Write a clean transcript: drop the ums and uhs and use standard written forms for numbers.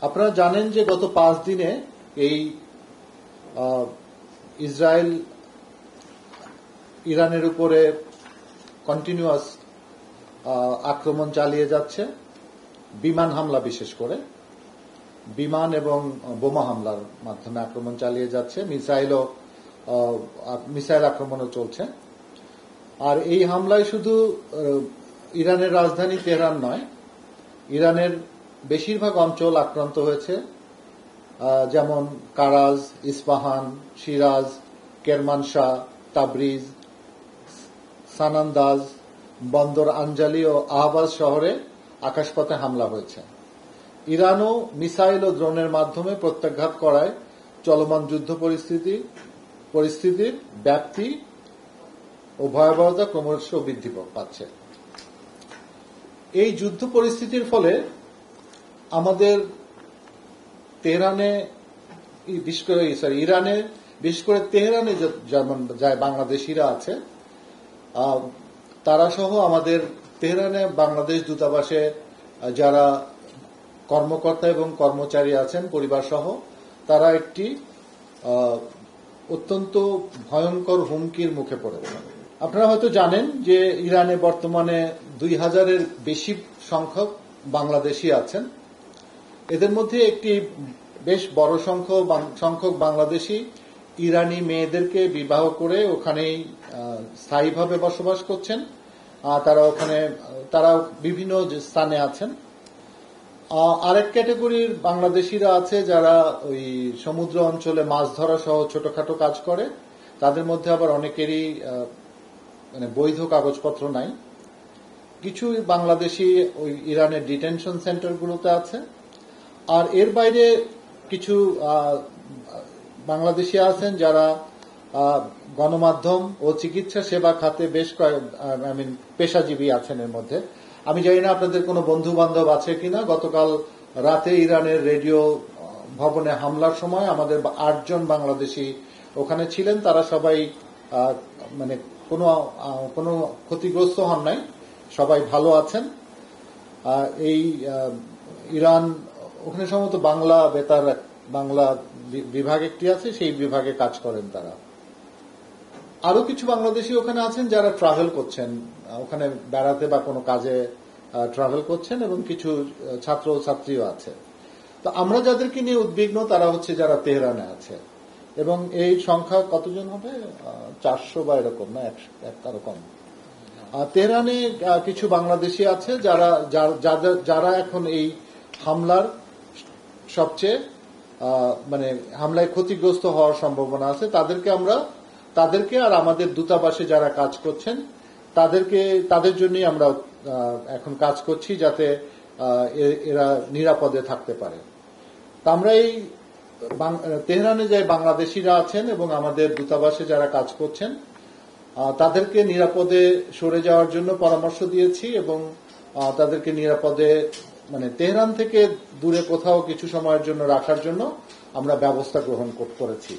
আপনারা জানেন যে গত 5 দিনে এই ইসরায়েল ইরানের উপরে কন্টিনিউয়াস আক্রমণ চালিয়ে যাচ্ছে, বিমান হামলা বিশেষ করে বিমান এবং বোমা হামলার মাধ্যমে আক্রমণ চালিয়ে যাচ্ছে, মিসাইল আক্রমণও চলছে। আর এই হামলায় শুধু ইরানের রাজধানী তেহরান নয়, ইরানের বেশিরভাগ অঞ্চল আক্রান্ত হয়েছে, যেমন কারাজ, ইস্পাহান, শিরাজ, কেরমানশাহ, তাবরিজ, সানান্দাজ, বন্দর আঞ্জালি ও আহবাজ শহরে আকাশপথে হামলা হয়েছে। ইরানও মিসাইল ও ড্রোনের মাধ্যমে প্রত্যাঘাত করায় চলমান যুদ্ধ পরিস্থিতির ব্যাপ্তি ও ভয়াবহতা ক্রমশ বৃদ্ধি পাচ্ছে। এই যুদ্ধ পরিস্থিতির ফলে আমাদের ইরানে বিশেষ করে তেহরানে যেমন যায় বাংলাদেশিরা আছে, তারা সহ আমাদের তেহরানে বাংলাদেশ দূতাবাসে যারা কর্মকর্তা এবং কর্মচারী আছেন পরিবার সহ, তারা একটি অত্যন্ত ভয়ঙ্কর হুমকির মুখে পড়েছেন। আপনারা হয়তো জানেন যে ইরানে বর্তমানে 2000-এর বেশি সংখ্যক বাংলাদেশি আছেন। এদের মধ্যে একটি বেশ বড় সংখ্যক বাংলাদেশি ইরানি মেয়েদেরকে বিবাহ করে ওখানেই স্থায়ীভাবে বসবাস করছেন। তারা বিভিন্ন স্থানে আছেন। আরেক ক্যাটাগরির বাংলাদেশিরা আছে যারা ওই সমুদ্র অঞ্চলে মাছ ধরা সহ ছোটখাটো কাজ করে। তাদের মধ্যে আবার অনেকেরই বৈধ কাগজপত্র নাই। কিছু বাংলাদেশি ওই ইরানের ডিটেনশন সেন্টারগুলোতে আছে। আর এর বাইরে কিছু বাংলাদেশি আছেন যারা গণমাধ্যম ও চিকিৎসা সেবা খাতে বেশ পেশাজীবী আছেন। এর মধ্যে আমি জানি না আপনাদের কোনো বন্ধু বান্ধব আছে কিনা। গতকাল রাতে ইরানের রেডিও ভবনে হামলার সময় আমাদের 8 জন বাংলাদেশি ওখানে ছিলেন। তারা সবাই কোনো ক্ষতিগ্রস্ত হন নাই, সবাই ভালো আছেন। এই ইরান ওখানে সম্ভবত বাংলা বিভাগ একটি আছে, সেই বিভাগে কাজ করেন তারা। আরো কিছু বাংলাদেশি ওখানে আছেন যারা ট্রাভেল করছেন, ওখানে বেড়াতে বা কোনো কাজে ট্রাভেল করছেন, এবং কিছু ছাত্র ছাত্রীও আছে। তো আমরা যাদেরকে নিয়ে উদ্বিগ্ন তারা হচ্ছে যারা তেহরানে আছে, এবং এই সংখ্যা কতজন হবে? 400 বা এরকম, না 100 তারও কম। তেহরানে কিছু বাংলাদেশি আছে যারা এখন এই হামলার সবচেয়ে হামলায় ক্ষতিগ্রস্ত হওয়ার সম্ভাবনা আছে। তাদেরকে আর আমাদের দূতাবাসে যারা কাজ করছেন তাদের জন্যই আমরা এখন কাজ করছি, যাতে এরা নিরাপদে থাকতে পারে। তা আমরা এই তেহরানে যে বাংলাদেশিরা আছেন এবং আমাদের দূতাবাসে যারা কাজ করছেন তাদেরকে নিরাপদে সরে যাওয়ার জন্য পরামর্শ দিয়েছি, এবং তাদেরকে নিরাপদে তেহরান থেকে দূরে কোথাও কিছু সময়ের জন্য রাখার জন্য আমরা ব্যবস্থা গ্রহণ করেছি।